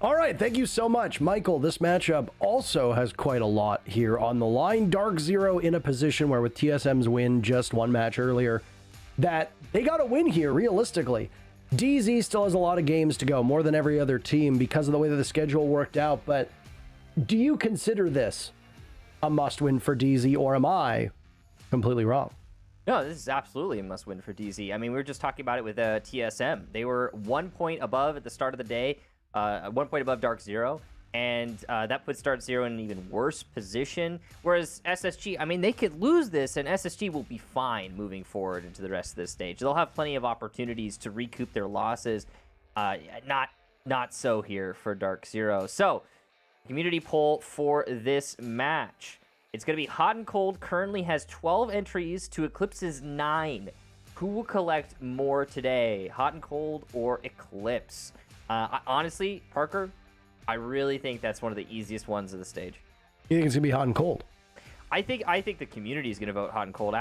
All right, thank you so much, Michael. This matchup also has quite a lot here on the line. DarkZero in a position where with TSM's win just one match earlier, that they got to win here, realistically. DZ still has a lot of games to go, more than every other team because of the way that the schedule worked out, but do you consider this a must-win for DZ, or am I completely wrong? No, this is absolutely a must-win for DZ. I mean, we were just talking about it with TSM. They were 1 point above at the start of the day, 1 point above DarkZero, and that puts DarkZero in an even worse position. Whereas SSG, I mean, they could lose this, and SSG will be fine moving forward into the rest of this stage. They'll have plenty of opportunities to recoup their losses. Not so here for DarkZero. So, community poll for this match. It's going to be hot and cold. Currently has 12 entries to Eclipse's 9. Who will collect more today? Hot and cold or Eclipse? Honestly, Parker, I really think that's one of the easiest ones of the stage. You think it's going to be hot and cold? I think the community is going to vote hot and cold.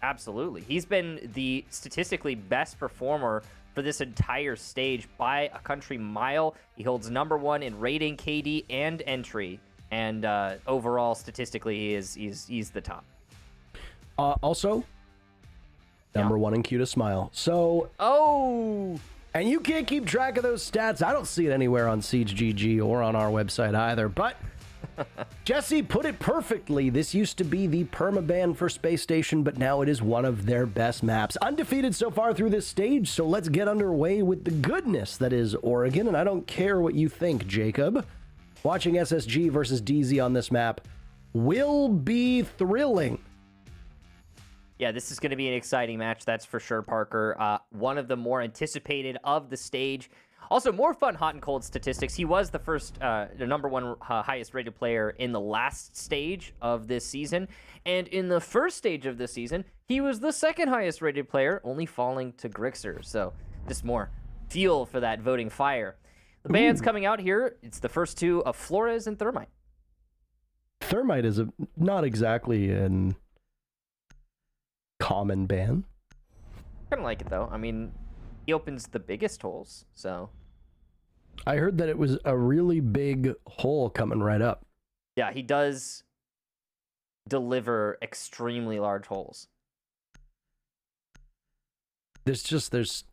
Absolutely. He's been the statistically best performer for this entire stage by a country mile. He holds #1 in rating, KD, and entry. And overall, statistically, he's the top. Also, #1 in Cue to Smile. So, and you can't keep track of those stats. I don't see it anywhere on SiegeGG or on our website either. But Jesse put it perfectly. This used to be the permaban for Spacestation, but now it is one of their best maps. Undefeated so far through this stage, so let's get underway with the goodness that is Oregon. And I don't care what you think, Jacob. Watching SSG versus DZ on this map will be thrilling. Yeah, this is going to be an exciting match, that's for sure, Parker. One of the more anticipated of the stage. Also, more fun hot and cold statistics. He was the first, the #1 highest rated player in the last stage of this season. And in the first stage of this season, he was the second highest rated player, only falling to Grixer. So just more fuel for that voting fire. The bands coming out here, it's the first two of Flores and Thermite. Thermite is not exactly an common ban. Kind of like it, though. I mean, he opens the biggest holes, so. I heard that it was a really big hole coming right up. Yeah, he does deliver extremely large holes. There's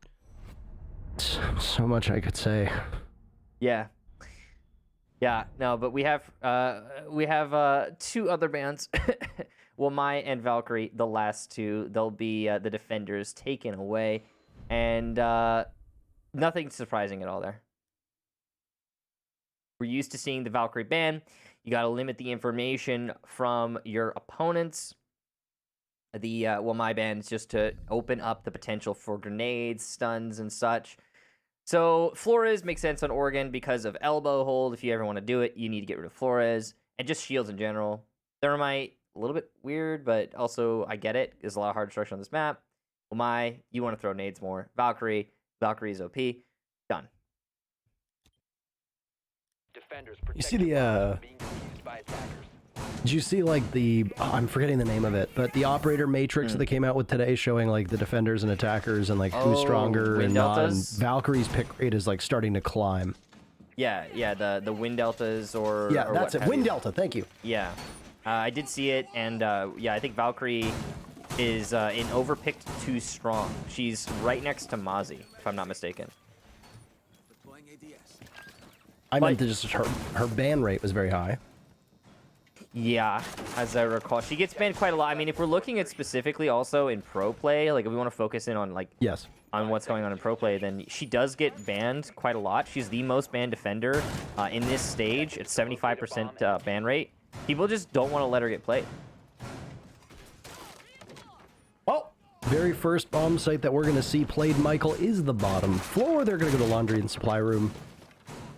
so much I could say. Yeah, no, but we have two other bands, Wamai and Valkyrie, the last two. They'll be the defenders taken away, and nothing surprising at all there. We're used to seeing the Valkyrie ban. You got to limit the information from your opponents. The Wamai ban is just to open up the potential for grenades, stuns, and such. So Flores makes sense on Oregon because of elbow hold. If you ever want to do it, you need to get rid of Flores. And just shields in general. Thermite, a little bit weird, but also I get it. There's a lot of hard structure on this map. Wamai, you want to throw nades more. Valkyrie's OP. Done. You see the did you see like the I'm forgetting the name of it, but the operator matrix that came out with today showing like the defenders and attackers and like who's stronger and not, and Valkyrie's pick rate is like starting to climb. Yeah, the wind deltas or that's it. Wind delta, thank you. Yeah. I did see it, and I think Valkyrie is in overpicked too strong. She's right next to Mozzie, if I'm not mistaken. I meant to just her ban rate was very high. Yeah, as I recall, she gets banned quite a lot. I mean, if we're looking at specifically also in pro play, like if we want to focus in on like on what's going on in pro play, then she does get banned quite a lot. She's the most banned defender in this stage. It's 75% ban rate. People just don't want to let her get played. Well, very first bomb site that we're going to see played, Michael, is the bottom floor. They're going to go to laundry and supply room.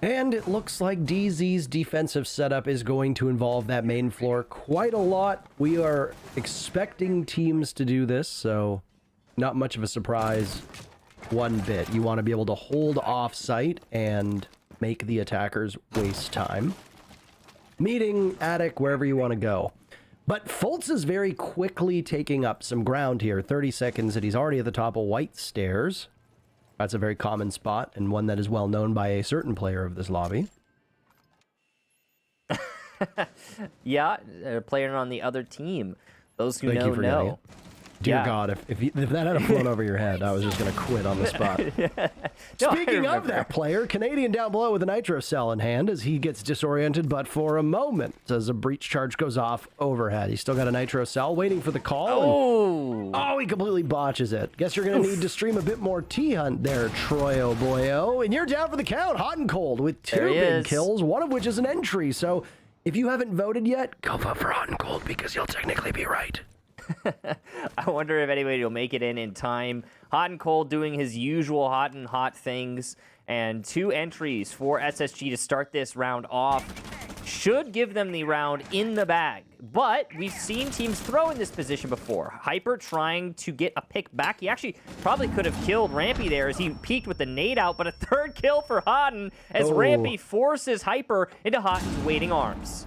And it looks like DZ's defensive setup is going to involve that main floor quite a lot. We are expecting teams to do this, so not much of a surprise one bit. You want to be able to hold off site and make the attackers waste time. Meeting, attic, wherever you want to go. But Fultz is very quickly taking up some ground here. 30 seconds and he's already at the top of White Stairs. That's a very common spot, and one that is well known by a certain player of this lobby. Yeah, a player on the other team. Those who know. Dear God, if that had flown over your head, I was just going to quit on the spot. Speaking of that player, Canadian down below with a nitro cell in hand as he gets disoriented, but for a moment, as a breach charge goes off overhead. He's still got a nitro cell waiting for the call. Oh, he completely botches it. Guess you're going to need to stream a bit more T-Hunt there, Troyo boyo. And you're down for the count, hot and cold, with 2 big kills, one of which is an entry. So if you haven't voted yet, go vote for hot and cold because you'll technically be right. I wonder if anybody will make it in time. Hot and cold doing his usual hot and hot things. And 2 entries for SSG to start this round off should give them the round in the bag. But we've seen teams throw in this position before. Hyper trying to get a pick back. He actually probably could have killed Rampy there as he peeked with the nade out, but a 3rd kill for Hodden as Rampy forces Hyper into Hodden's waiting arms.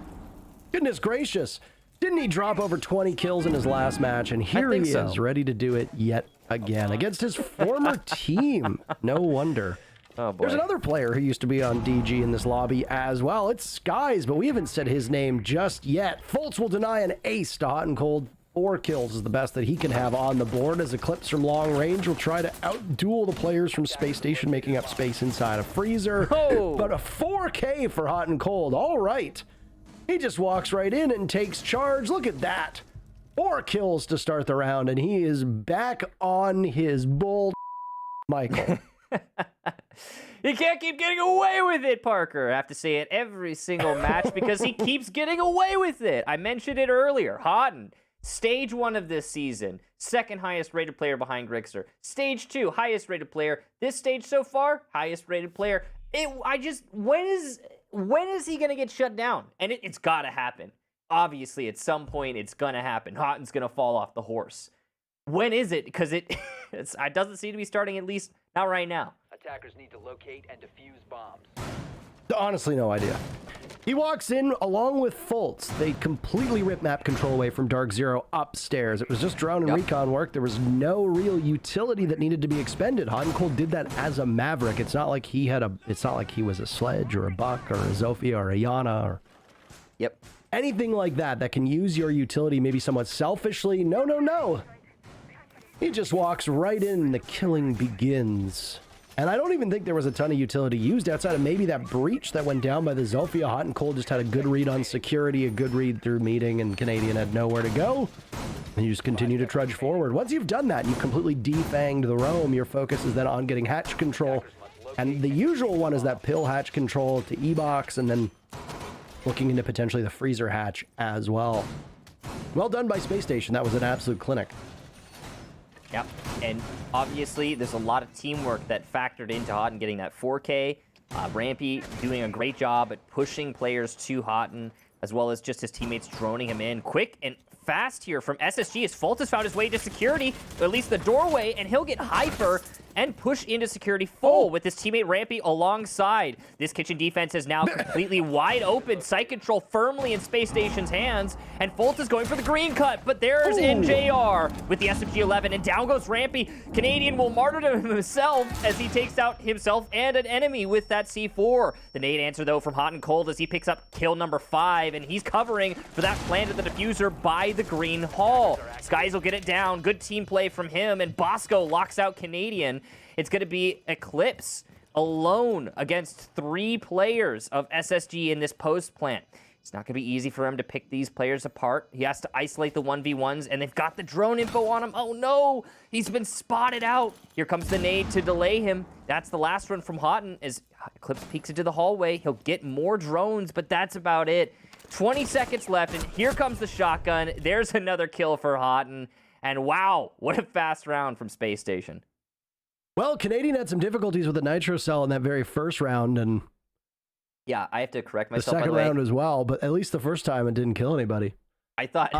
Goodness gracious. Didn't he drop over 20 kills in his last match? And here he is, ready to do it yet again against his former team. No wonder. Oh, boy. There's another player who used to be on DG in this lobby as well. It's Skies, but we haven't said his name just yet. Fultz will deny an ace to Hot and Cold. 4 kills is the best that he can have on the board as Eclipse from long range will try to outduel the players from Space Station, making up space inside a freezer. But a 4K for Hot and Cold. All right. He just walks right in and takes charge. Look at that. 4 kills to start the round, and he is back on his bull, Michael. He can't keep getting away with it, Parker. I have to say it every single match because he keeps getting away with it. I mentioned it earlier. Hodden, stage 1 of this season, 2nd highest rated player behind Grixer. Stage 2, highest rated player. This stage so far, highest rated player. When is he going to get shut down? And it's got to happen. Obviously, at some point, it's going to happen. Hotten's going to fall off the horse. When is it? Because it doesn't seem to be starting, at least not right now. Attackers need to locate and defuse bombs. Honestly, no idea. He walks in along with Fultz. They completely rip map control away from DarkZero upstairs. It was just drone and recon work. There was no real utility that needed to be expended. Hot and Cold did that as a Maverick. It's not like he was a Sledge or a Buck or a Zofia or a Yana or anything like that can use your utility maybe somewhat selfishly. No. He just walks right in and the killing begins. And I don't even think there was a ton of utility used outside of maybe that breach that went down by the Zofia. Hot and Cold just had a good read on security, a good read through meeting, and Canadian had nowhere to go. And you just continue to trudge forward. Once you've done that, you've completely defanged the roam. Your focus is then on getting hatch control. And the usual one is that pill hatch control to E-box, and then looking into potentially the freezer hatch as well. Well done by Space Station. That was an absolute clinic. Yep, and obviously there's a lot of teamwork that factored into Hodden getting that 4K. Rampy doing a great job at pushing players to Hodden, as well as just his teammates droning him in. Quick and fast here from SSG as Fultz has found his way to security, or at least the doorway, and he'll get Hyper and push into security full with his teammate Rampy alongside. This kitchen defense is now completely wide open. Sight control firmly in Space Station's hands, and Fultz is going for the green cut, but there's NJR with the SMG-11, and down goes Rampy. Canadian will martyrdom himself as he takes out himself and an enemy with that C4. The nade answer, though, from Hot and Cold as he picks up kill number 5, and he's covering for that plant of the diffuser by the green hall. Skies will get it down. Good team play from him, and Bosco locks out Canadian. It's going to be Eclipse alone against 3 players of SSG in this post plant. It's not going to be easy for him to pick these players apart. He has to isolate the 1v1s, and they've got the drone info on him. Oh, no! He's been spotted out. Here comes the nade to delay him. That's the last one from Houghton as Eclipse peeks into the hallway. He'll get more drones, but that's about it. 20 seconds left, and here comes the shotgun. There's another kill for Houghton. And wow, what a fast round from Space Station. Well, Canadian had some difficulties with the nitro cell in that very first round, and yeah, I have to correct myself. The second round as well, but at least the first time it didn't kill anybody. I thought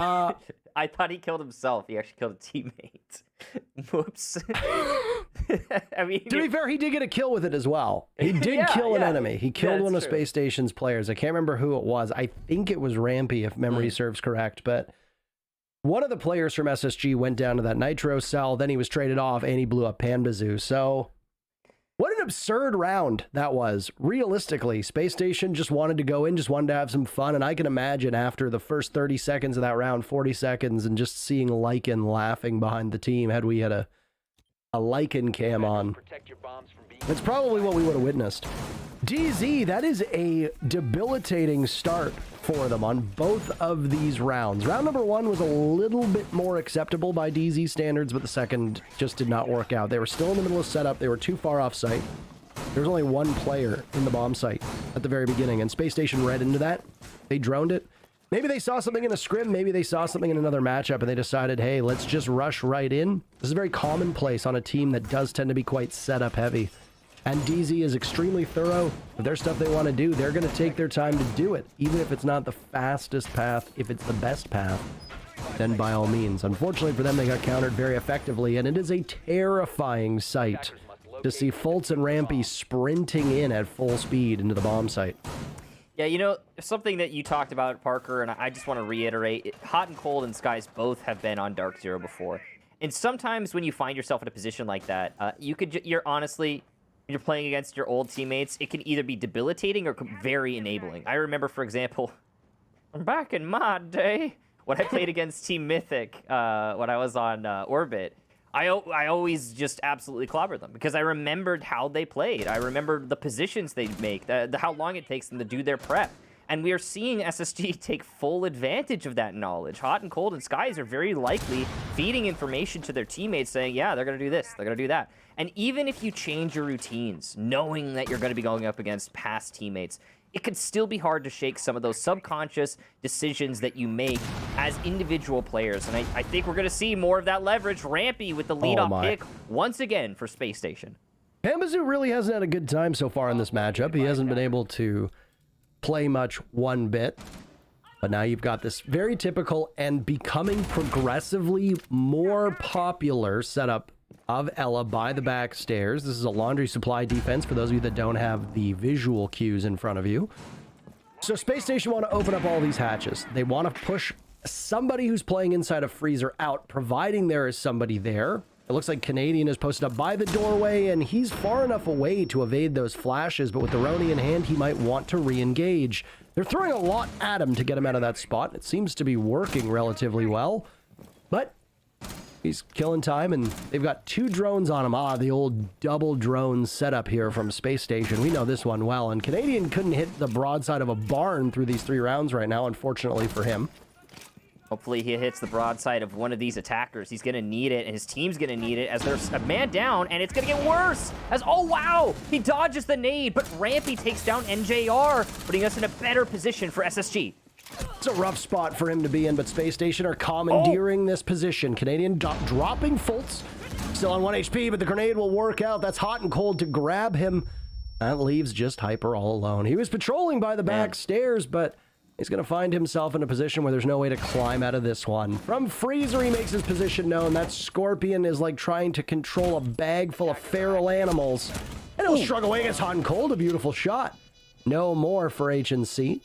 I thought he killed himself. He actually killed a teammate. Whoops. I mean, to be fair, he did get a kill with it as well. He did kill an enemy. He killed one of Space Station's players. I can't remember who it was. I think it was Rampy, if memory serves correct, but one of the players from SSG went down to that nitro cell, then he was traded off, and he blew up Panbazoo. So What an absurd round that was. Realistically, Spacestation just wanted to go in, just wanted to have some fun, and I can imagine after the first 30 seconds of that round, 40 seconds, and just seeing Lycan laughing behind the team had we had a Lycan cam on. That's probably what we would have witnessed. DZ, that is a debilitating start for them on both of these rounds. Round number 1 was a little bit more acceptable by DZ standards, but the second just did not work out. They were still in the middle of setup. They were too far off site. There was only one player in the bomb site at the very beginning, and Spacestation read into that. They droned it. Maybe they saw something in a scrim, maybe they saw something in another matchup, and they decided, hey, let's just rush right in. This is very commonplace on a team that does tend to be quite setup heavy. And DZ is extremely thorough. If there's stuff they want to do, they're going to take their time to do it. Even if it's not the fastest path, if it's the best path, then by all means. Unfortunately for them, they got countered very effectively, and it is a terrifying sight to see Fultz and Rampy sprinting in at full speed into the bomb site. Yeah, you know, something that you talked about, Parker, and I just want to reiterate, Hot and Cold and Skies both have been on DarkZero before. And sometimes when you find yourself in a position like that, you're honestly... you're playing against your old teammates, it can either be debilitating or very enabling. I remember, for example, back in my day, when I played against Team Mythic, when I was on Orbit, I always just absolutely clobbered them because I remembered how they played. I remembered the positions they'd make, how long it takes them to do their prep. And we are seeing SSG take full advantage of that knowledge. Hot and Cold and Skies are very likely feeding information to their teammates saying, yeah, they're going to do this, they're going to do that. And even if you change your routines, knowing that you're going to be going up against past teammates, it could still be hard to shake some of those subconscious decisions that you make as individual players. And I think we're going to see more of that leverage. Rampy with the lead-off pick once again for Space Station. Hamazu really hasn't had a good time so far in this matchup. He hasn't been able to play much one bit. But now you've got this very typical and becoming progressively more popular setup of Ella by the back stairs. This is a laundry supply defense for those of you that don't have the visual cues in front of you. So Space Station want to open up all these hatches. They want to push somebody who's playing inside a freezer out, providing there is somebody there. It looks like Canadian is posted up by the doorway, and he's far enough away to evade those flashes, but with the Roni in hand, he might want to re-engage. They're throwing a lot at him to get him out of that spot. It seems to be working relatively well, but he's killing time, and they've got 2 drones on him. Ah, the old double drone setup here from Space Station. We know this one well, and Canadian couldn't hit the broadside of a barn through these 3 rounds right now, unfortunately for him. Hopefully he hits the broadside of one of these attackers. He's going to need it, and his team's going to need it as there's a man down, and it's going to get worse. Oh, wow! He dodges the nade, but Rampy takes down NJR, putting us in a better position for SSG. It's a rough spot for him to be in, but Space Station are commandeering this position. Canadian dropping Fultz. Still on 1 HP, but the grenade will work out. That's Hot and Cold to grab him. That leaves just Hyper all alone. He was patrolling by the back stairs, but he's going to find himself in a position where there's no way to climb out of this one. From Freezer, he makes his position known. That Scorpion is like trying to control a bag full of feral animals. And he'll shrug away against Hot and Cold. A beautiful shot. No more for HNC.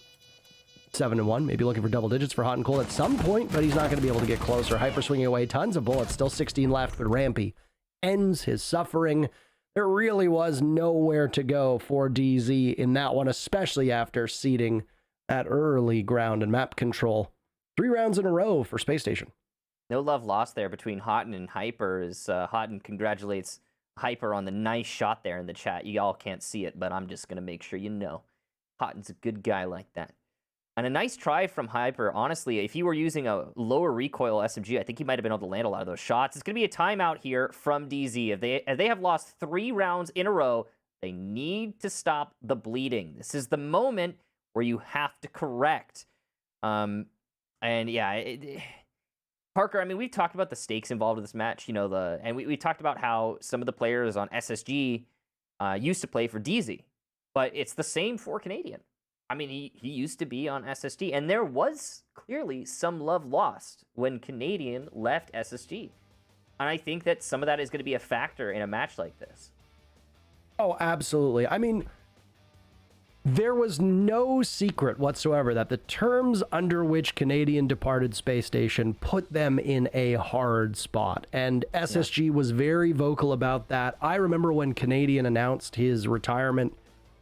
7-1, maybe looking for double digits for Hot and Cold at some point, but he's not going to be able to get closer. Hyper swinging away, tons of bullets, still 16 left, but Rampy ends his suffering. There really was nowhere to go for DZ in that one, especially after ceding that early ground and map control. 3 rounds in a row for Space Station. No love lost there between Hotton and Hyper as Hotton congratulates Hyper on the nice shot there in the chat. You all can't see it, but I'm just going to make sure you know. Hotton's a good guy like that. And a nice try from Hyper. Honestly, if he were using a lower recoil SMG, I think he might have been able to land a lot of those shots. It's going to be a timeout here from DZ. If they have lost 3 rounds in a row, they need to stop the bleeding. This is the moment where you have to correct. And yeah, Parker, I mean, we've talked about the stakes involved in this match, you know, and we talked about how some of the players on SSG used to play for DZ, but it's the same for Canadian. I mean, he used to be on SSG, and there was clearly some love lost when Canadian left SSG. And I think that some of that is going to be a factor in a match like this. Oh, absolutely. I mean, There was no secret whatsoever that the terms under which Canadian departed Space Station put them in a hard spot. And SSG was very vocal about that. I remember when Canadian announced his retirement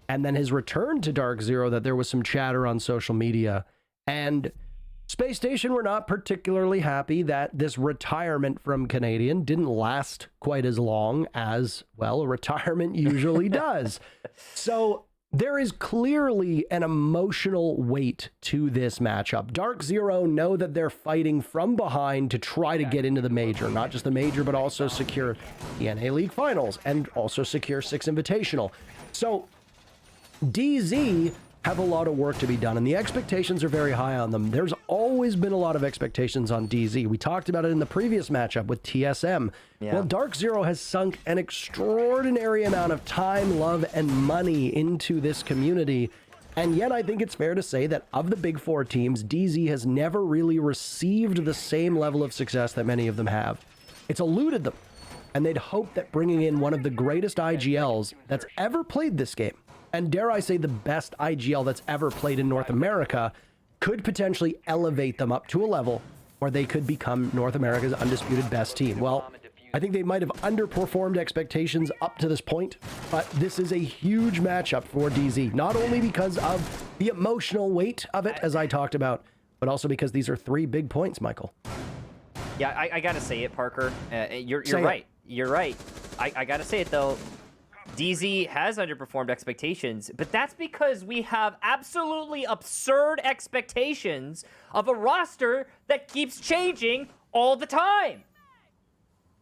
and then his return to DarkZero that there was some chatter on social media. And Space Station were not particularly happy that this retirement from Canadian didn't last quite as long as, well, a retirement usually does. So there is clearly an emotional weight to this matchup. DarkZero know that they're fighting from behind to try to get into the major, not just the major, but also secure the NA League Finals and also secure 6 Invitational. So DZ have a lot of work to be done, and the expectations are very high on them. There's always been a lot of expectations on DZ. We talked about it in the previous matchup with TSM. Yeah. Well, DarkZero has sunk an extraordinary amount of time, love, and money into this community, and yet I think it's fair to say that of the big 4 teams, DZ has never really received the same level of success that many of them have. It's eluded them, and they'd hope that bringing in one of the greatest IGLs that's ever played this game, and dare I say the best IGL that's ever played in North America, could potentially elevate them up to a level where they could become North America's undisputed best team. Well, I think they might have underperformed expectations up to this point, but this is a huge matchup for DZ, not only because of the emotional weight of it, as I talked about, but also because these are 3 big points, Michael. Yeah, I gotta say it, Parker. You're right. You're right. I gotta say it, though. DZ has underperformed expectations, but that's because we have absolutely absurd expectations of a roster that keeps changing all the time.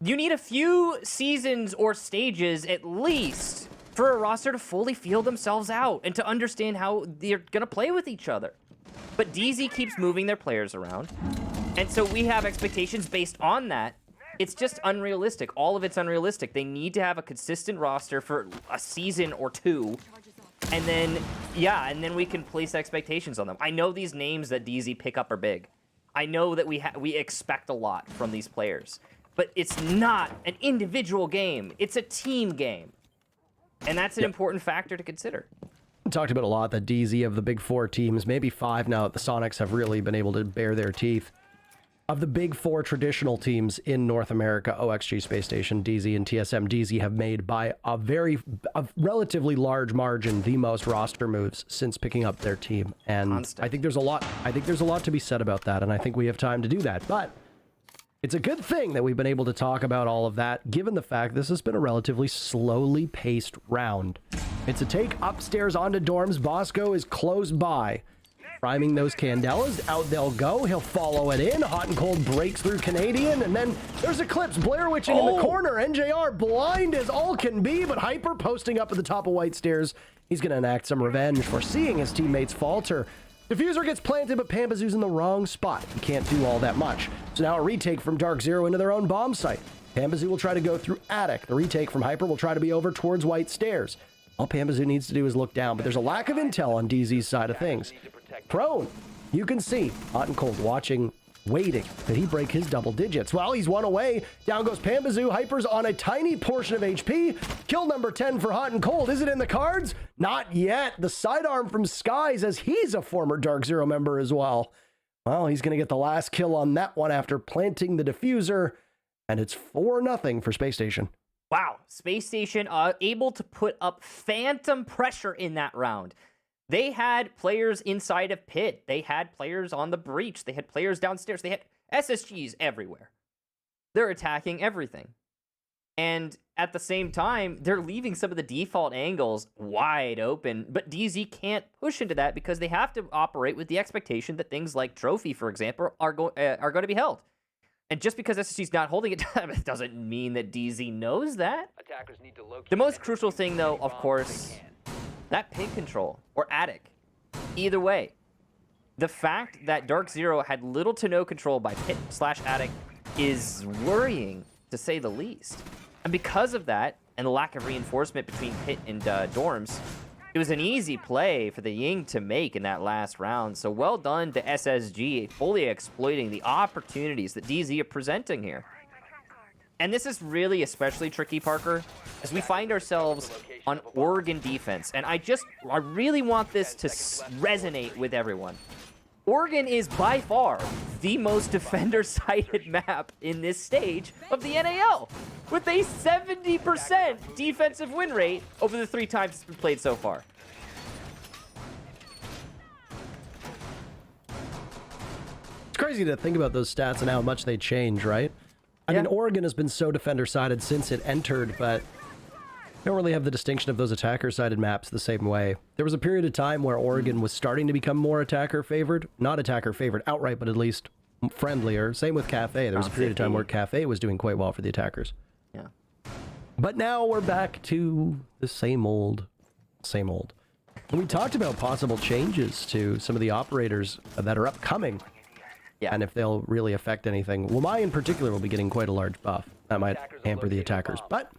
You need a few seasons or stages at least for a roster to fully feel themselves out and to understand how they're going to play with each other. But DZ keeps moving their players around, and so we have expectations based on that. It's just unrealistic. All of it's unrealistic. They need to have a consistent roster for a season or 2. And then, yeah, and then we can place expectations on them. I know these names that DZ pick up are big. I know that we expect a lot from these players. But it's not an individual game. It's a team game. And that's an important factor to consider. We talked about a lot that DZ of the big 4 teams, maybe 5 now that the Sonics have really been able to bare their teeth. Of the big 4 traditional teams in North America, OXG, Space Station, DZ, and TSM, DZ have made by a relatively large margin the most roster moves since picking up their team. And I think there's a lot to be said about that, and I think we have time to do that. But it's a good thing that we've been able to talk about all of that, given the fact this has been a relatively slowly paced round. It's a take upstairs onto dorms. Bosco is close by. Priming those Candelas, out they'll go. He'll follow it in. Hot and Cold breaks through Canadian, and then there's Eclipse Blair Witching in the corner. NJR blind as all can be, but Hyper posting up at the top of White Stairs. He's going to enact some revenge for seeing his teammates falter. Diffuser gets planted, but Pampazoo's in the wrong spot. He can't do all that much. So now a retake from DarkZero into their own bomb site. Pampazoo will try to go through Attic. The retake from Hyper will try to be over towards White Stairs. All Pampazoo needs to do is look down, but there's a lack of intel on DZ's side of things. Prone, you can see Hot and Cold watching, waiting. Could he break his double digits? Well, he's one away. Down goes Pampazoo. Hyper's on a tiny portion of HP. Kill number 10 for Hot and Cold. Is it in the cards? Not yet. The sidearm from Skies, as he's a former DarkZero member as well. Well, he's going to get the last kill on that one after planting the diffuser, and it's 4-0 for Space Station. Wow, Space Station able to put up phantom pressure in that round. They had players inside of Pit. They had players on the breach. They had players downstairs. They had SSGs everywhere. They're attacking everything. And at the same time, they're leaving some of the default angles wide open. But DZ can't push into that because they have to operate with the expectation that things like Trophy, for example, are going to be held. And just because SSG's not holding it doesn't mean that DZ knows that. Attackers need to locate the most crucial thing, though, of course, that pin control or Attic. Either way, the fact that DarkZero had little to no control by Pit/Attic is worrying, to say the least. And because of that, and the lack of reinforcement between Pit and dorms, it was an easy play for the Ying to make in that last round. So well done to SSG, fully exploiting the opportunities that DZ are presenting here. And this is really especially tricky, Parker, as we find ourselves on Oregon defense. And I really want this to resonate with everyone. Oregon is by far the most defender-sided map in this stage of the NAL, with a 70% defensive win rate over the 3 times it's been played so far. It's crazy to think about those stats and how much they change, right? I mean, Oregon has been so defender-sided since it entered, but they don't really have the distinction of those attacker-sided maps the same way. There was a period of time where Oregon was starting to become more attacker-favored. Not attacker-favored outright, but at least friendlier. Same with Cafe. There was a period of time where Cafe was doing quite well for the attackers. Yeah. But now we're back to the same old, same old. And we talked about possible changes to some of the operators that are upcoming. Yeah. And if they'll really affect anything. Well, my in particular will be getting quite a large buff. That might hamper the attackers. But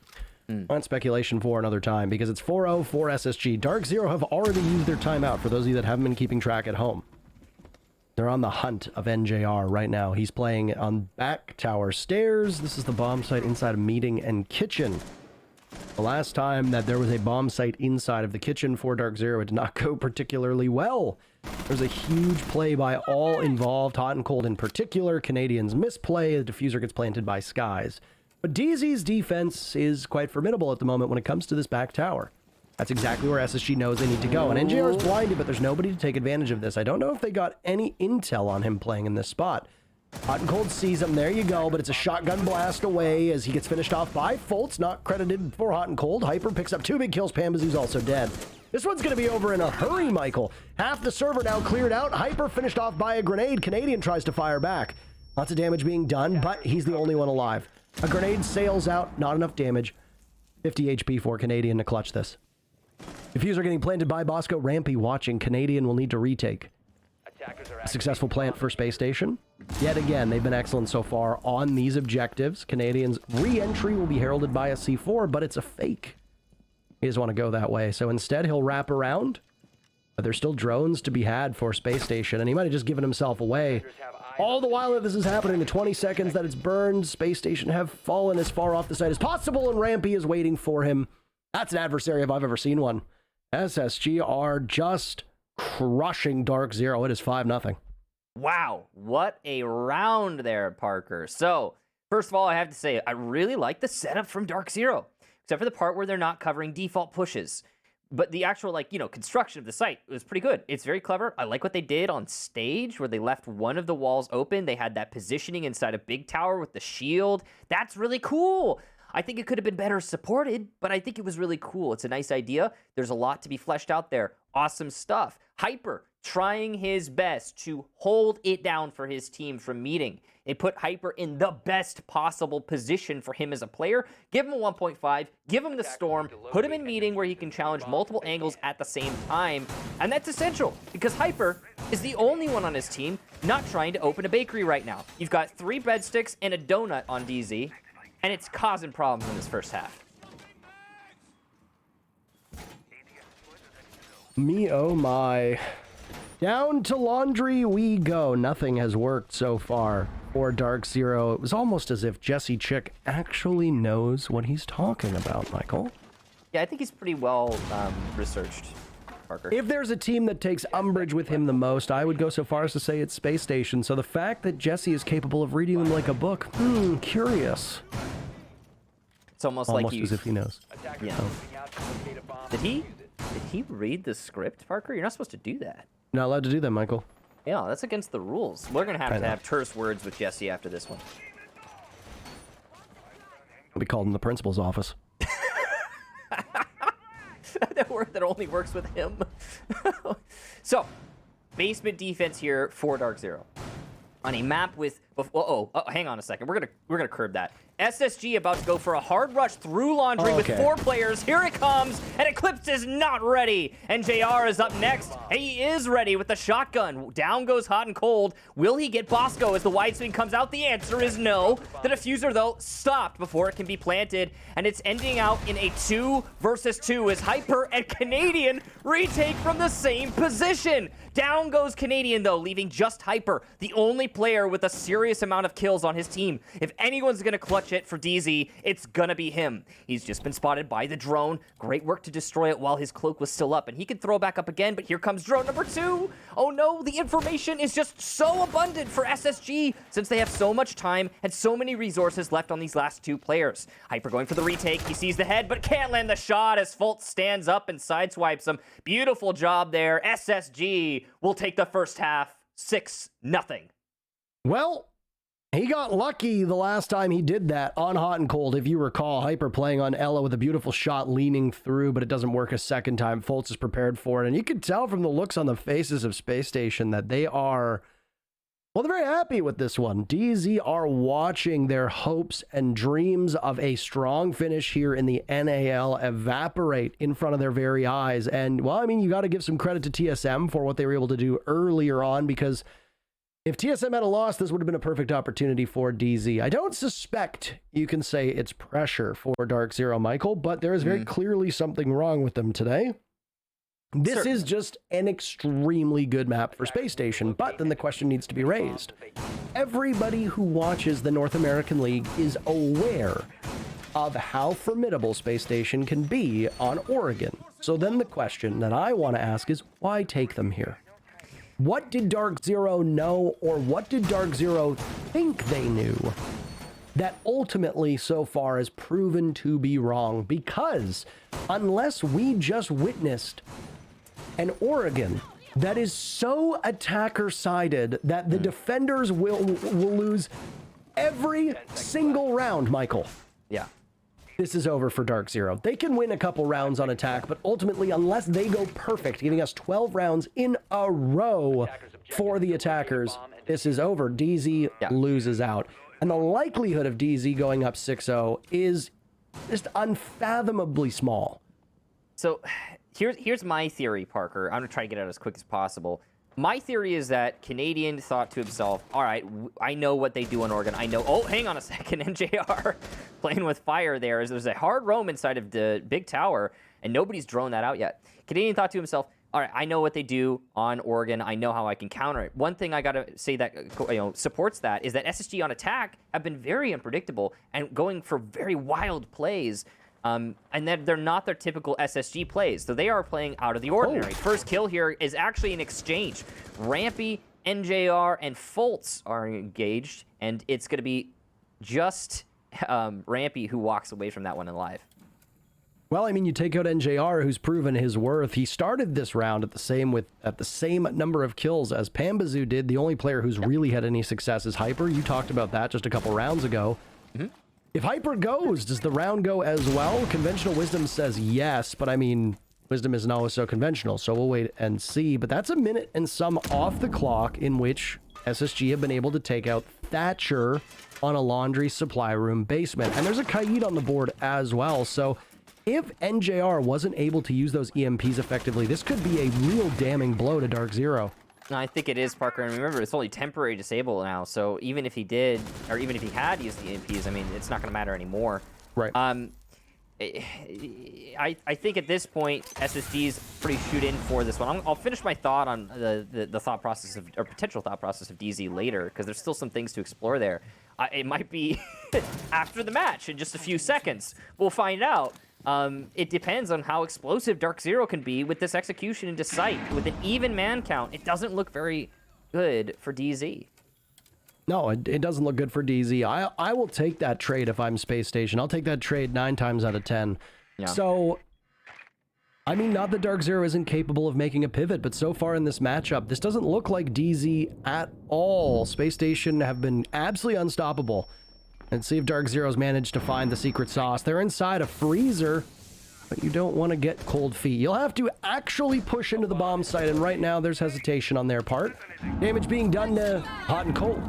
on speculation for another time, because it's 4-0 for SSG. DarkZero have already used their timeout, for those of you that haven't been keeping track at home. They're on the hunt of NJR right now. He's playing on back tower stairs. This is the bomb site inside a meeting and kitchen. The last time that there was a bomb site inside of the kitchen for DarkZero, it did not go particularly well. There's a huge play by all involved, hot and cold in particular. Canadians misplay, the diffuser gets planted by Skies. But DZ's defense is quite formidable at the moment when it comes to this back tower. That's exactly where SSG knows they need to go. And NJR is blinded, but there's nobody to take advantage of this. I don't know if they got any intel on him playing in this spot. Hot and cold sees him. There you go. But it's a shotgun blast away as he gets finished off by Foltz. Not credited for hot and cold. Hyper picks up 2 big kills. Pambazu's also dead. This one's going to be over in a hurry, Michael. Half the server now cleared out. Hyper finished off by a grenade. Canadian tries to fire back. Lots of damage being done, but he's the only one alive. A grenade sails out. Not enough damage. 50 HP for Canadian to clutch this. Diffuser getting planted by Bosco. Rampy watching. Canadian will need to retake. Successful plant for Space Station. Yet again, they've been excellent so far on these objectives. Canadians' re-entry will be heralded by a C4, but it's a fake. He doesn't want to go that way, so instead he'll wrap around. But there's still drones to be had for Space Station, and he might have just given himself away. All the while that this is happening, the 20 seconds that it's burned, Space Station have fallen as far off the site as possible, and Rampy is waiting for him. That's an adversary if I've ever seen one. SSG are just crushing DarkZero. It is 5-0. Wow, what a round there, Parker. So, first of all, I have to say, I really like the setup from DarkZero, except for the part where they're not covering default pushes. But the actual, construction of the site was pretty good. It's very clever. I like what they did on stage, where they left one of the walls open. They had that positioning inside a big tower with the shield. That's really cool. I think it could have been better supported, but I think it was really cool. It's a nice idea. There's a lot to be fleshed out there. Awesome stuff. Hyper trying his best to hold it down for his team from meeting. They put Hyper in the best possible position for him as a player. Give him a 1.5, give him the storm, put him in meeting where he can challenge multiple angles at the same time. And that's essential because Hyper is the only one on his team not trying to open a bakery right now. You've got 3 breadsticks and a donut on DZ, and it's causing problems in this first half. Me, oh my. Down to laundry we go. Nothing has worked so far for DarkZero. It was almost as if Jesse Chick actually knows what he's talking about, Michael. Yeah, I think he's pretty well researched, Parker. If there's a team that takes umbrage with him the most, I would go so far as to say it's Space Station. So the fact that Jesse is capable of reading them like a book, curious. It's almost like as if he knows. Yeah. Did he read the script, Parker? You're not supposed to do that. Not allowed to do that, Michael. Yeah, that's against the rules. We're going to have terse words with Jesse after this one. I'll be called in the principal's office. That word that only works with him. So, basement defense here for DarkZero. On a map with... hang on a second. We're gonna curb that. SSG about to go for a hard rush through laundry with 4 players. Here it comes, and Eclipse is not ready. And JR is up next. He is ready with the shotgun. Down goes hot and cold. Will he get Bosco as the wide swing comes out? The answer is no. The diffuser, though, stopped before it can be planted, and it's ending out in a 2 versus 2 as Hyper and Canadian retake from the same position. Down goes Canadian, though, leaving just Hyper, the only player with a serious amount of kills on his team. If anyone's going to clutch watch it for DZ. It's gonna be him. He's just been spotted by the drone. Great work to destroy it while his cloak was still up, and he could throw back up again, but here comes drone number 2. Oh no, the information is just so abundant for SSG since they have so much time and so many resources left on these last 2 players. Hyper going for the retake. He sees the head, but can't land the shot as Fultz stands up and sideswipes him. Beautiful job there. SSG will take the first half 6-0. Well, he got lucky the last time he did that on hot and cold. If you recall, Hyper playing on Ella with a beautiful shot leaning through, but it doesn't work a second time. Fultz is prepared for it. And you can tell from the looks on the faces of Spacestation that they are, well, they're very happy with this one. DZ are watching their hopes and dreams of a strong finish here in the NAL evaporate in front of their very eyes. And, well, I mean, you got to give some credit to TSM for what they were able to do earlier on, because if TSM had a loss, this would have been a perfect opportunity for DZ. I don't suspect you can say it's pressure for DarkZero, Michael, but there is very clearly something wrong with them today. This is just an extremely good map for Spacestation, but then the question needs to be raised. Everybody who watches the North American League is aware of how formidable Spacestation can be on Oregon. So then the question that I want to ask is, why take them here? What did DarkZero know, or what did DarkZero think they knew that ultimately so far has proven to be wrong? Because unless we just witnessed an Oregon that is so attacker-sided that the defenders will lose every single round, Michael. Yeah. This is over for DarkZero. They can win a couple rounds on attack, but ultimately, unless they go perfect, giving us 12 rounds in a row for the attackers, this is over. DZ loses out. And the likelihood of DZ going up 6-0 is just unfathomably small. So here's my theory, Parker. I'm going to try to get out as quick as possible. My theory is that Canadian thought to himself, all right, I know what they do on Oregon. I know, oh, hang on a second, NJR playing with fire there. There's a hard roam inside of the big tower, and nobody's droned that out yet. Canadian thought to himself, all right, I know what they do on Oregon. I know how I can counter it. One thing I got to say that supports that is that SSG on attack have been very unpredictable and going for very wild plays. And then they're not their typical SSG plays, so they are playing out of the ordinary. First kill here is actually an exchange. Rampy, NJR, and Fultz are engaged, and it's going to be just Rampy who walks away from that one alive. Well, I mean, you take out NJR, who's proven his worth. He started this round at the same number of kills as Pambazoo did. The only player who's really had any success is Hyper. You talked about that just a couple rounds ago. If Hyper goes, does the round go as well? Conventional Wisdom says yes, but I mean, Wisdom isn't always so conventional, so we'll wait and see. But that's a minute and some off the clock in which SSG have been able to take out Thatcher on a laundry supply room basement. And there's a Kaid on the board as well, so if NJR wasn't able to use those EMPs effectively, this could be a real damning blow to DarkZero. No, I think it is, Parker. And remember, it's only temporary disable now. So even if he did, or even if he had used the EMPs, I mean, it's not going to matter anymore. Right. I think at this point, SSG's pretty shoot in for this one. I'll finish my thought on the thought process of, or potential thought process of DZ later, because there's still some things to explore there. It might be after the match in just a few seconds. We'll find out. It depends on how explosive DarkZero can be with this execution into sight. With an even man count, it doesn't look very good for DZ. No, it doesn't look good for DZ. I will take that trade if I'm Spacestation. I'll take that trade 9 times out of 10. Yeah. So, I mean, not that DarkZero isn't capable of making a pivot, but so far in this matchup, this doesn't look like DZ at all. Spacestation have been absolutely unstoppable. And see if DarkZero's managed to find the secret sauce. They're inside a freezer, but you don't want to get cold feet. You'll have to actually push into the bomb site, and right now there's hesitation on their part. Damage being done to hot and cold.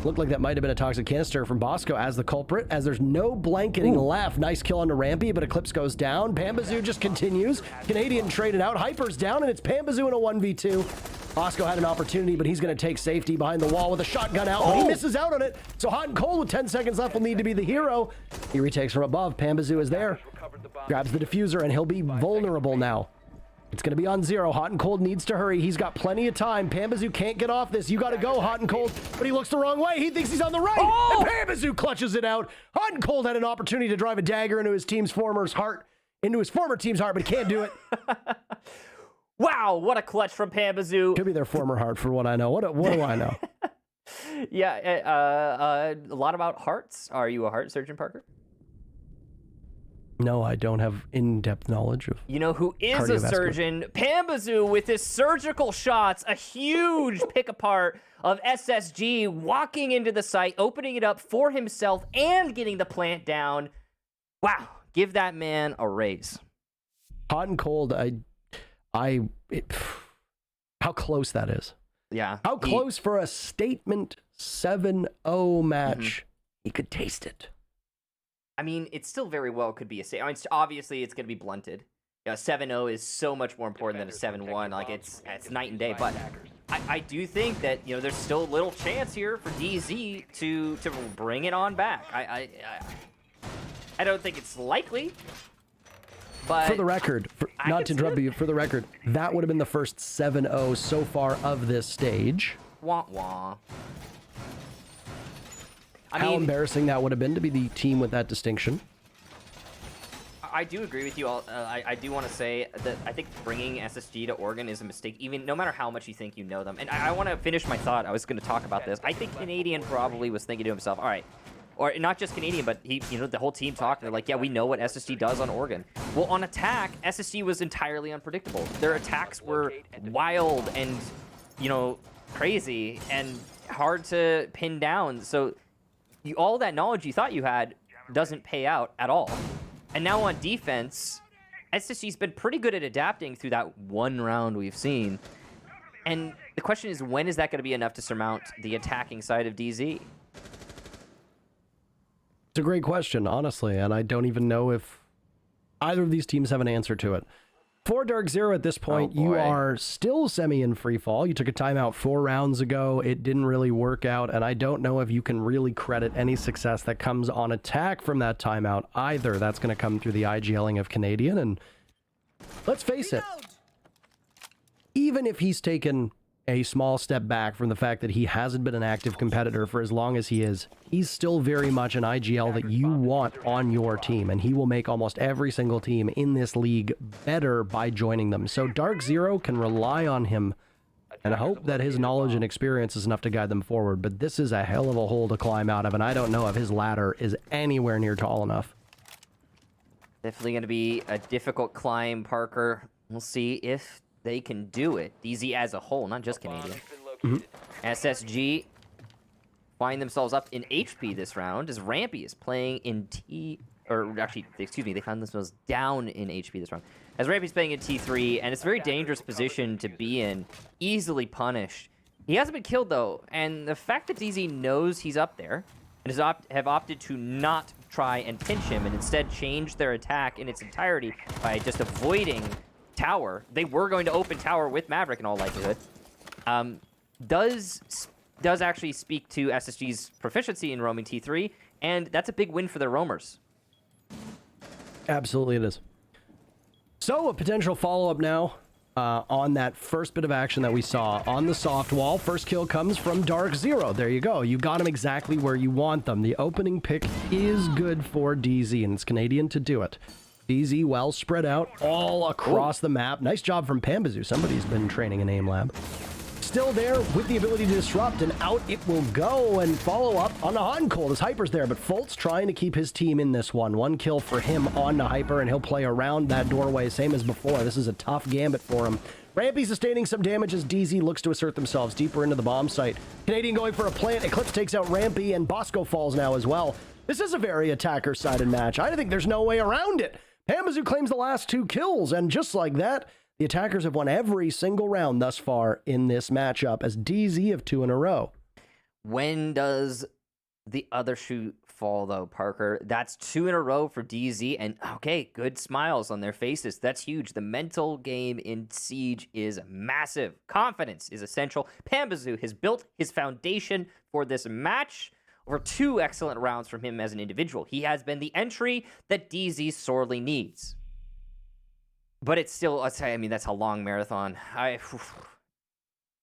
Looked like that might have been a toxic canister from Bosco as the culprit, as there's no blanketing left. Nice kill onto Rampy, but Eclipse goes down. Pambazoo just continues. Canadian traded out. Hyper's down, and it's Pambazoo in a 1v2. Bosco had an opportunity, but he's going to take safety behind the wall with a shotgun out, but he misses out on it. So Hot and Cold with 10 seconds left will need to be the hero. He retakes from above. Pambazoo is there. Grabs the diffuser, and he'll be vulnerable now. It's going to be on Zero. Hot and Cold needs to hurry. He's got plenty of time. Pambazoo can't get off this. You got to go, Hot and Cold. But he looks the wrong way. He thinks he's on the right. Oh! And Pambazoo clutches it out. Hot and Cold had an opportunity to drive a dagger into his former team's heart, but he can't do it. Wow, what a clutch from Pambazoo. Could be their former heart for what I know. What do I know? Yeah, a lot about hearts. Are you a heart surgeon, Parker? No, I don't have in-depth knowledge of. You know who is a surgeon? Pambazoo with his surgical shots. A huge pick apart of SSG walking into the site, opening it up for himself and getting the plant down. Wow, give that man a raise. Hot and Cold, how close that is. Yeah. How close for a statement 7-0 match. He could taste it. I mean, it still very well could be a save. I mean, obviously, it's going to be blunted. 7-0 is so much more important than a 7-1. Like, it's night and day. But I do think that, there's still a little chance here for DZ to bring it on back. I don't think it's likely. But for the record, not to interrupt you, for the record, that would have been the first 7-0 so far of this stage. Wah wah. How embarrassing that would have been to be the team with that distinction. I do agree with you all. I do want to say that I think bringing SSG to Oregon is a mistake, even no matter how much you think you know them. And I want to finish my thought. I was going to talk about this. I think Canadian probably was thinking to himself, all right, or not just Canadian, but the whole team talked. They're like, yeah, we know what SSG does on Oregon. Well, on attack, SSG was entirely unpredictable. Their attacks were wild and, crazy and hard to pin down. So all that knowledge you thought you had doesn't pay out at all. And now on defense, SSG's been pretty good at adapting through that one round we've seen. And the question is, when is that going to be enough to surmount the attacking side of DZ? It's a great question, honestly, and I don't even know if either of these teams have an answer to it. For DarkZero at this point, you are still semi in free fall. You took a timeout 4 rounds ago. It didn't really work out, and I don't know if you can really credit any success that comes on attack from that timeout either. That's going to come through the IGLing of Canadian, and let's face it, even if he's taken a small step back from the fact that he hasn't been an active competitor for as long as he is, he's still very much an IGL that you want on your team, and he will make almost every single team in this league better by joining them. So DarkZero can rely on him and hope that his knowledge and experience is enough to guide them forward, but this is a hell of a hole to climb out of, and I don't know if his ladder is anywhere near tall enough. Definitely going to be a difficult climb, Parker. We'll see if they can do it. DZ as a whole, not just Canadian. SSG find themselves up in HP this round as Rampy is playing in they found themselves down in HP this round. As Rampy's playing in T3, and it's a very dangerous position to be in, easily punished. He hasn't been killed though, and the fact that DZ knows he's up there and have opted to not try and pinch him and instead change their attack in its entirety by just avoiding tower. They were going to open tower with Maverick in all likelihood. Does actually speak to SSG's proficiency in roaming T3, and that's a big win for their roamers. Absolutely it is. So a potential follow-up now on that first bit of action that we saw on the soft wall. First kill comes from DarkZero. There you go. You got them exactly where you want them. The opening pick is good for DZ, and it's Canadian to do it. DZ well spread out all across the map. Nice job from Pambazoo. Somebody's been training in aim lab. Still there with the ability to disrupt, and out it will go and follow up on the Hot and Cold as Hyper's there, but Foltz trying to keep his team in this one. One kill for him on the Hyper, and he'll play around that doorway, same as before. This is a tough gambit for him. Rampy sustaining some damage as DZ looks to assert themselves deeper into the bomb site. Canadian going for a plant. Eclipse takes out Rampy, and Bosco falls now as well. This is a very attacker-sided match. I think there's no way around it. Pambazoo claims the last 2 kills, and just like that, the attackers have won every single round thus far in this matchup, as DZ have 2 in a row. When does the other shoe fall, though, Parker? That's 2 in a row for DZ, and okay, good smiles on their faces. That's huge. The mental game in Siege is massive. Confidence is essential. Pambazoo has built his foundation for this match. Over 2 excellent rounds from him as an individual. He has been the entry that DZ sorely needs. But it's still, I mean, that's a long marathon.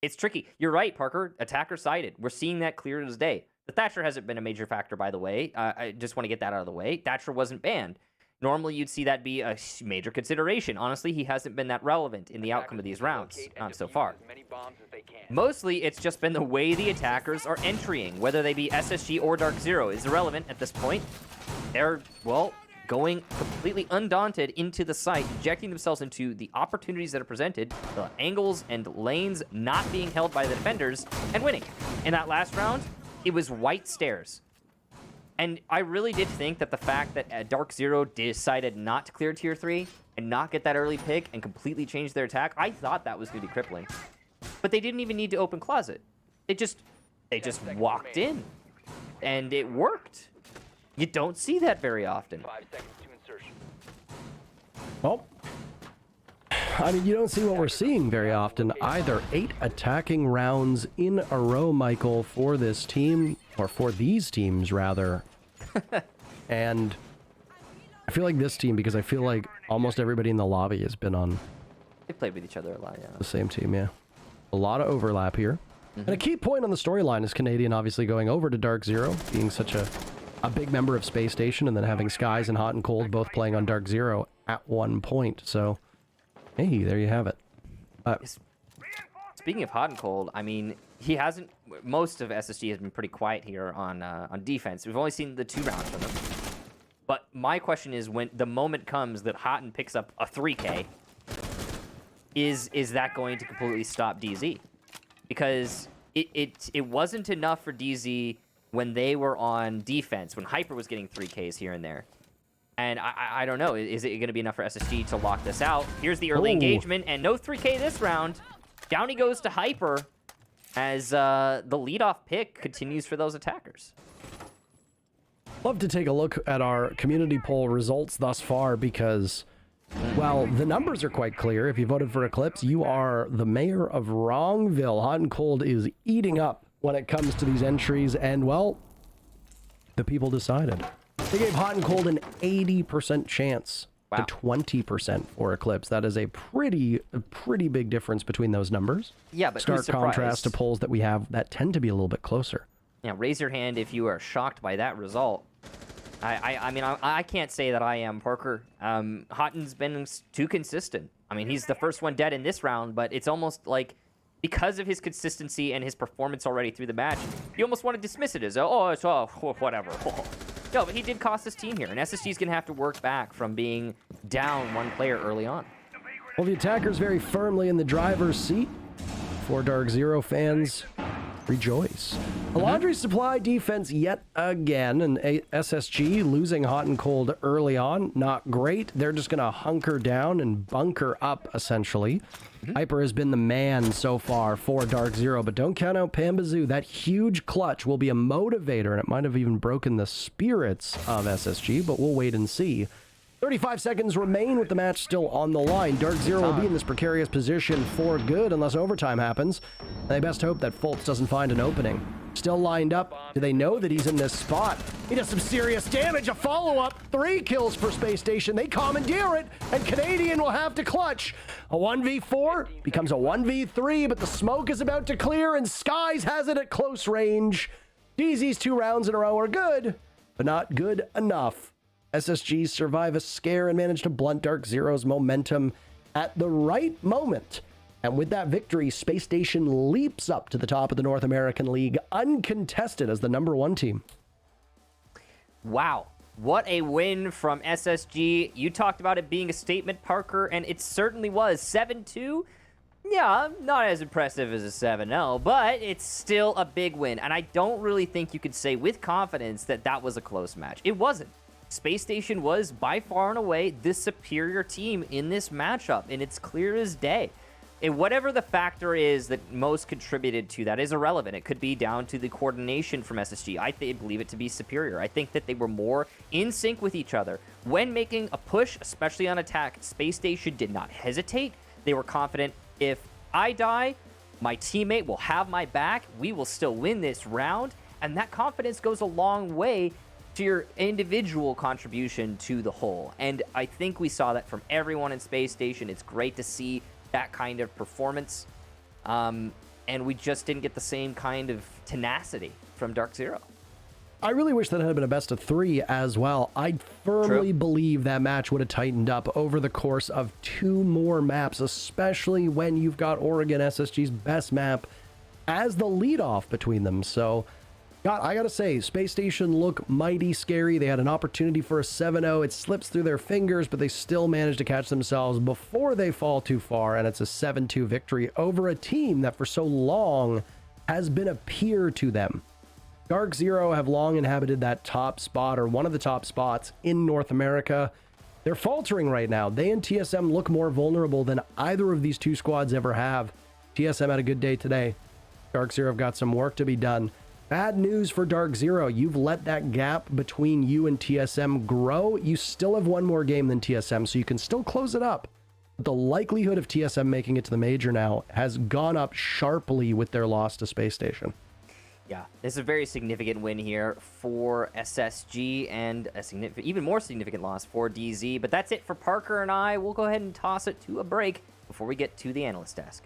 It's tricky. You're right, Parker. Attacker sided. We're seeing that clear as day. The Thatcher hasn't been a major factor, by the way. I just want to get that out of the way. Thatcher wasn't banned. Normally, you'd see that be a major consideration. Honestly, he hasn't been that relevant in the outcome of these rounds, not so far. Mostly, it's just been the way the attackers are entering, whether they be SSG or DarkZero is irrelevant at this point. They're, well, going completely undaunted into the site, injecting themselves into the opportunities that are presented, the angles and lanes not being held by the defenders, and winning. In that last round, it was white stairs. And I really did think that the fact that DarkZero decided not to clear Tier 3 and not get that early pick and completely change their attack, I thought that was going to be crippling. But they didn't even need to open closet. They just walked in, and it worked. You don't see that very often. 5 seconds to insertion. Well, I mean, you don't see what we're seeing very often either. 8 attacking rounds in a row, Michael, for this team, or for these teams, rather. And I feel like this team, because I feel like almost everybody in the lobby has been on They played with each other a lot, yeah. the same team, yeah. A lot of overlap here. And a key point on the storyline is Canadian obviously going over to DarkZero, being such a big member of Spacestation, and then having Skies and Hot and Cold both playing on DarkZero at one point. So, hey, there you have it. Speaking of Hot and Cold, I mean, he hasn't... Most of SSG has been pretty quiet here on defense. We've only seen the 2 rounds from them. But my question is, when the moment comes that Hotton picks up a 3K, is that going to completely stop DZ? Because it wasn't enough for DZ when they were on defense, when Hyper was getting 3Ks here and there. And I don't know, is it going to be enough for SSG to lock this out? Here's the early engagement, and no 3K this round. Down he goes to Hyper as the leadoff pick continues for those attackers. Love to take a look at our community poll results thus far because, well, the numbers are quite clear. If you voted for Eclipse, you are the mayor of Wrongville. Hot and Cold is eating up when it comes to these entries, and, well, the people decided. They gave Hot and Cold an 80% chance to 20% for Eclipse. That is a pretty big difference between those numbers. Yeah, but stark contrast to polls that we have that tend to be a little bit closer. Yeah, raise your hand if you are shocked by that result. I mean, I can't say that I am, Parker. Hotton's been too consistent. I mean, he's the first one dead in this round, but it's almost like because of his consistency and his performance already through the match, you almost want to dismiss it as, oh, it's whatever. No, but he did cost his team here, and SSG's going to have to work back from being down one player early on. Well, the attacker's very firmly in the driver's seat. For DarkZero fans, rejoice. A laundry supply defense yet again, and SSG losing Hot and Cold early on. Not great. They're just going to hunker down and bunker up, essentially. Hyper has been the man so far for DarkZero, but don't count out Pambazoo. That huge clutch will be a motivator, and it might have even broken the spirits of SSG, but we'll wait and see. 35 seconds remain with the match still on the line. DarkZero will be in this precarious position for good unless overtime happens. They best hope that Fultz doesn't find an opening. Still lined up. Do they know that he's in this spot? He does some serious damage. A follow-up. 3 kills for Spacestation. They commandeer it, and Canadian will have to clutch. A 1v4 becomes a 1v3, but the smoke is about to clear, and Skies has it at close range. DZ's 2 rounds in a row are good, but not good enough. SSG survive a scare and manage to blunt DarkZero's momentum at the right moment. And with that victory, Spacestation leaps up to the top of the North American League, uncontested as the #1 team. Wow. What a win from SSG. You talked about it being a statement, Parker, and it certainly was. 7-2? Yeah, not as impressive as a 7-0, but it's still a big win. And I don't really think you could say with confidence that that was a close match. It wasn't. Spacestation was by far and away the superior team in this matchup, and it's clear as day. And whatever the factor is that most contributed to that is irrelevant. It could be down to the coordination from SSG. I believe it to be superior. I think that they were more in sync with each other. When making a push, especially on attack, Spacestation did not hesitate. They were confident, if I die, my teammate will have my back. We will still win this round. And that confidence goes a long way to your individual contribution to the whole. And I think we saw that from everyone in Space Station. It's great to see that kind of performance. And we just didn't get the same kind of tenacity from DarkZero. I really wish that had been a best of 3 as well. I firmly believe that match would have tightened up over the course of 2 more maps, especially when you've got Oregon SSG's best map as the leadoff between them. So, God, I gotta say, Space Station look mighty scary. They had an opportunity for a 7-0. It slips through their fingers, but they still managed to catch themselves before they fall too far, and it's a 7-2 victory over a team that for so long has been a peer to them. DarkZero have long inhabited that top spot, or one of the top spots in North America. They're faltering right now. They and TSM look more vulnerable than either of these 2 squads ever have. TSM had a good day today. DarkZero have got some work to be done. Bad news for DarkZero. You've let that gap between you and TSM grow. You still have 1 more game than TSM, so you can still close it up. But the likelihood of TSM making it to the major now has gone up sharply with their loss to Space Station. Yeah, this is a very significant win here for SSG and a even more significant loss for DZ. But that's it for Parker and I. We'll go ahead and toss it to a break before we get to the analyst desk.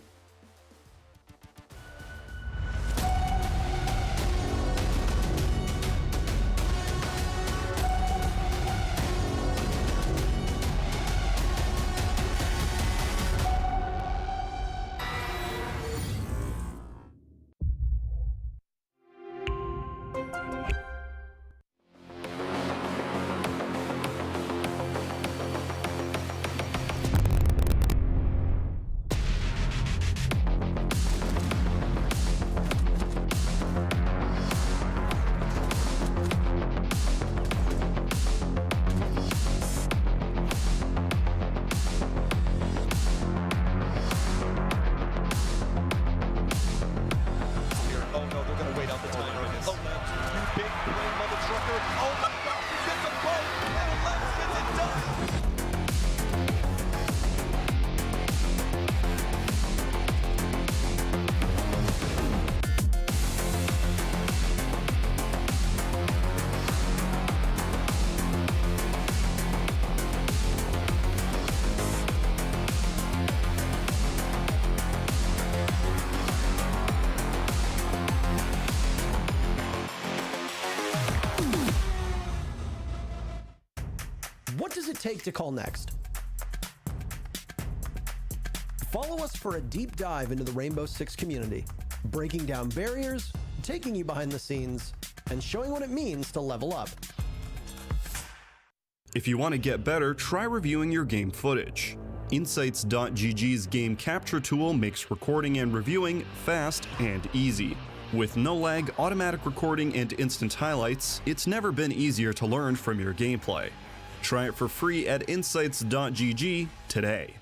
What does it take to call next? Follow us for a deep dive into the Rainbow Six community, breaking down barriers, taking you behind the scenes, and showing what it means to level up. If you want to get better, try reviewing your game footage. Insights.gg's game capture tool makes recording and reviewing fast and easy. With no lag, automatic recording, and instant highlights, it's never been easier to learn from your gameplay. Try it for free at insights.gg today.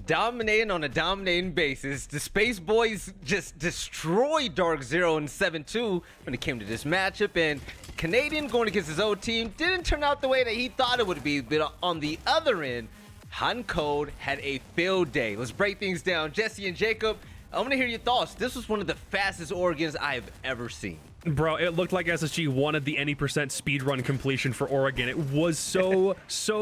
Dominating on a dominating basis, the Space Boys just destroyed DarkZero in 7-2 when it came to this matchup, and Canadian going against his own team didn't turn out the way that he thought it would be, but on the other end, Code had a field day. Let's break things down. Jesse and Jacob, I want to hear your thoughts. This was one of the fastest Oregons I've ever seen. Bro, it looked like SSG wanted the any percent speedrun completion for Oregon. It was so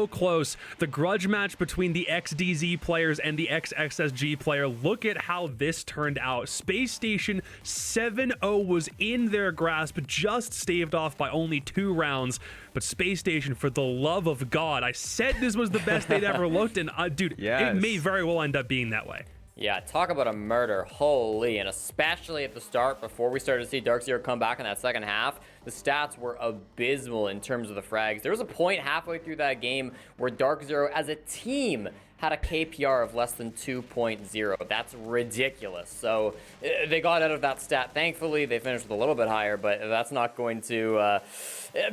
close. The grudge match between the ex-DZ players and the ex-XSG player. Look at how this turned out. Space Station 7-0 was in their grasp, just staved off by only 2 rounds. But Space Station, for the love of God, I said this was the best they'd ever looked, and dude, It may very well end up being that way. Yeah, talk about a murder, holy, and especially at the start, before we started to see DarkZero come back in that second half, the stats were abysmal in terms of the frags. There was a point halfway through that game where DarkZero, as a team, had a KPR of less than 2.0. That's ridiculous. So they got out of that stat. Thankfully, they finished with a little bit higher, but that's not going to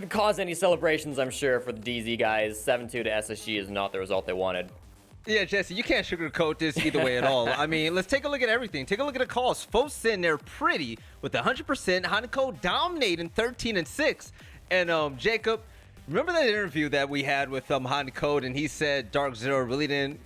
cause any celebrations, I'm sure, for the DZ guys. 7-2 to SSG is not the result they wanted. Yeah, Jesse, you can't sugarcoat this either way at all. I mean, let's take a look at everything. Take a look at the calls. Folks sitting there pretty with 100%. Hanako dominating 13-6. And Jacob, remember that interview that we had with Hanako, and he said DarkZero really didn't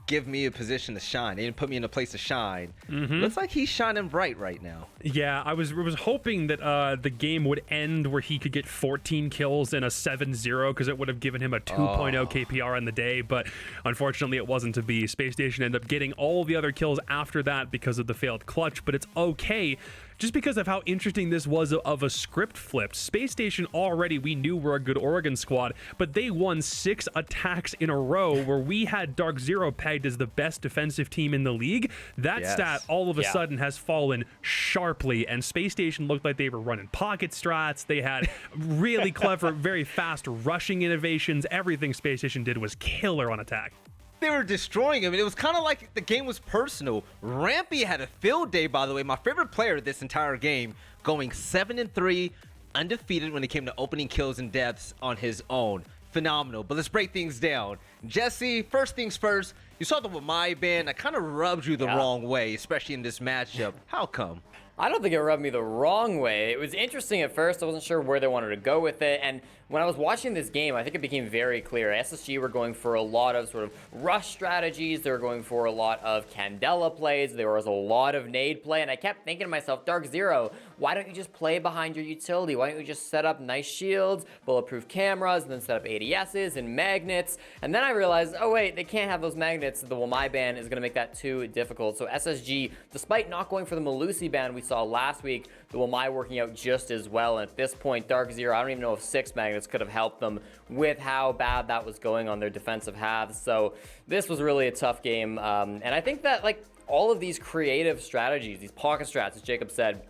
give me a position to shine. They didn't put me in a place to shine. Looks like he's shining bright right now. Yeah, I was hoping that the game would end where he could get 14 kills in a 7-0 because it would have given him a 2.0 KPR on the day, but unfortunately it wasn't to be. Space Station ended up getting all the other kills after that because of the failed clutch, but it's okay. Just because of how interesting this was of a script flip. Space Station already we knew were a good Oregon squad, but they won 6 attacks in a row where we had DarkZero pegged as the best defensive team in the league. That stat all of a sudden has fallen sharply, and Space Station looked like they were running pocket strats. They had really clever, very fast rushing innovations. Everything Space Station did was killer on attack. They were destroying him, and it was kind of like the game was personal. Rampy had a field day, by the way. My favorite player this entire game, going 7-3, undefeated when it came to opening kills and deaths on his own. Phenomenal. But let's break things down. Jesse, first things first, you saw the Wamai ban. I kind of rubbed you the wrong way, especially in this matchup. How come? I don't think it rubbed me the wrong way. It was interesting at first. I wasn't sure where they wanted to go with it. And when I was watching this game, I think it became very clear. SSG were going for a lot of sort of rush strategies. They were going for a lot of Candela plays. There was a lot of nade play. And I kept thinking to myself, DarkZero, why don't you just play behind your utility? Why don't you just set up nice shields, bulletproof cameras, and then set up ADSs and magnets? And then I realized, oh wait, they can't have those magnets. The Wamai ban is going to make that too difficult. So SSG, despite not going for the Malusi ban we saw last week, the Wamai working out just as well. And at this point, DarkZero, I don't even know if 6 magnets could have helped them with how bad that was going on their defensive halves. So this was really a tough game. And I think that like all of these creative strategies, these pocket strats, as Jacob said,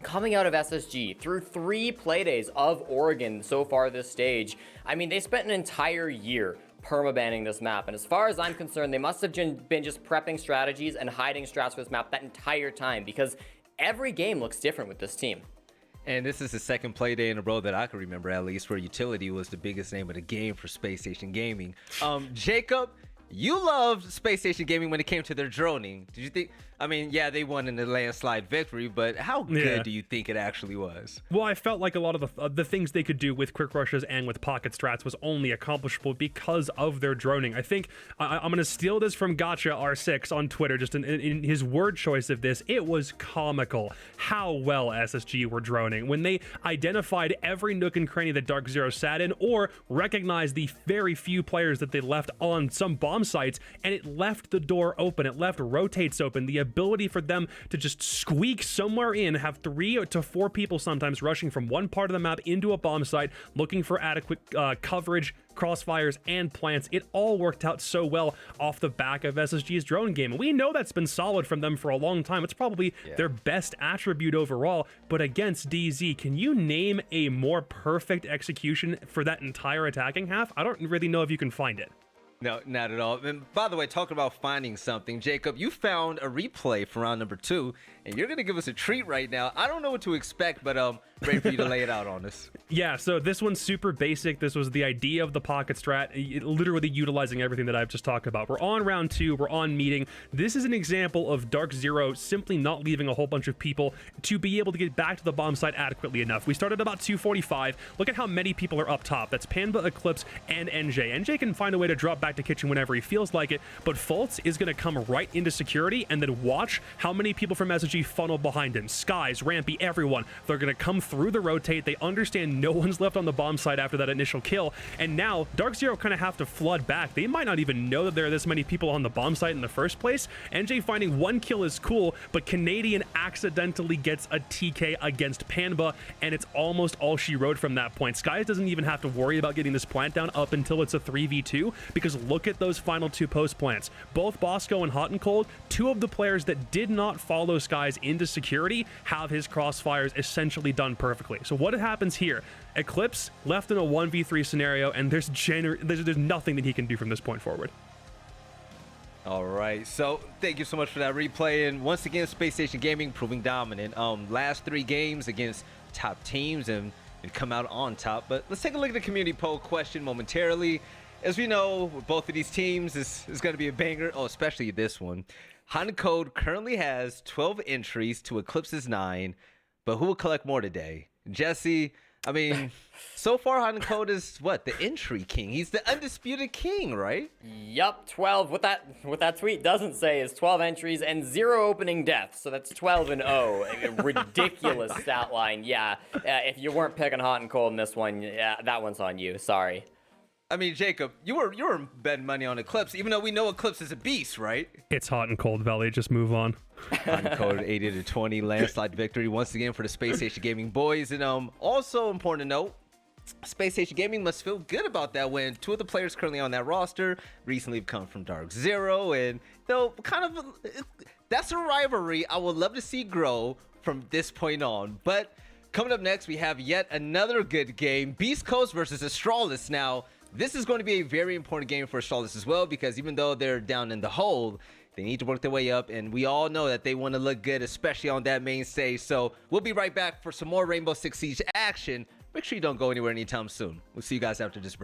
coming out of SSG through 3 playdays of Oregon so far this stage, I mean, they spent an entire year permabanning this map, and as far as I'm concerned, they must have been just prepping strategies and hiding strats for this map that entire time, because every game looks different with this team. And this is the second play day in a row that I can remember, at least, where utility was the biggest name of the game for Space Station Gaming. Jacob, you loved Space Station Gaming when it came to their droning. Did you think? I mean, yeah, they won in the landslide victory, but how good do you think it actually was? Well, I felt like a lot of the things they could do with quick rushes and with pocket strats was only accomplishable because of their droning. I think I'm going to steal this from Gotcha R6 on Twitter, just in his word choice of this. It was comical how well SSG were droning when they identified every nook and cranny that DarkZero sat in, or recognized the very few players that they left on some bomb sites, and it left the door open. It left rotates open. The ability for them to just squeak somewhere in, have 3 to 4 people sometimes rushing from one part of the map into a bomb site, looking for adequate coverage, crossfires, and plants. It all worked out so well off the back of SSG's drone game. We know that's been solid from them for a long time. It's probably their best attribute overall, but against DZ, can you name a more perfect execution for that entire attacking half? I don't really know if you can find it. No, not at all. And by the way, talking about finding something, Jacob, you found a replay for round number 2, and you're going to give us a treat right now. I don't know what to expect, but ready for you to lay it out on us. Yeah, so this one's super basic. This was the idea of the pocket strat, literally utilizing everything that I've just talked about. We're on round 2, we're on meeting. This is an example of DarkZero simply not leaving a whole bunch of people to be able to get back to the bomb site adequately enough. We started about 2:45. Look at how many people are up top. That's Panba, Eclipse, and NJ. NJ can find a way to drop back to kitchen whenever he feels like it, but Fultz is going to come right into security, and then watch how many people from SSG funnel behind him. Skies, Rampy, everyone. They're going to come through the rotate. They understand no one's left on the bomb site after that initial kill, and now DarkZero kind of have to flood back. They might not even know that there are this many people on the bomb site in the first place. NJ finding 1 kill is cool, but Canadian accidentally gets a TK against Panba, and it's almost all she wrote from that point. Skies doesn't even have to worry about getting this plant down up until it's a 3v2, because look at those final 2 post plants. Both Bosco and Hot and Cold, 2 of the players that did not follow Skies into security, have his crossfires essentially done perfectly. So what happens here? Eclipse left in a 1v3 scenario, and there's nothing that he can do from this point forward. All right, so thank you so much for that replay. And once again, Spacestation Gaming proving dominant. Last 3 games against top teams and come out on top. But let's take a look at the community poll question momentarily. As we know, with both of these teams, this is going to be a banger. Oh, especially this one. Honda Code currently has 12 entries to Eclipse's 9, but who will collect more today? Jesse, I mean, so far Honda Code is what? The entry king. He's the undisputed king, right? Yup, 12. What that tweet doesn't say is 12 entries and 0 opening deaths. So that's 12 and 0. A ridiculous stat line. Yeah, if you weren't picking Hot and Cold in this one, yeah, that one's on you. Sorry. I mean, Jacob, you were betting money on Eclipse, even though we know Eclipse is a beast, right? It's Hot and Cold, Valley. Just move on. Hot and Cold 80-20 landslide victory once again for the Spacestation Gaming boys. And also important to note, Spacestation Gaming must feel good about that win. 2 of the players currently on that roster recently have come from DarkZero, and that's a rivalry I would love to see grow from this point on. But coming up next, we have yet another good game, Beast Coast versus Astralis. Now, this is going to be a very important game for Astralis as well, because even though they're down in the hole, they need to work their way up, and we all know that they want to look good, especially on that main stage. So we'll be right back for some more Rainbow Six Siege action. Make sure you don't go anywhere anytime soon. We'll see you guys after this break.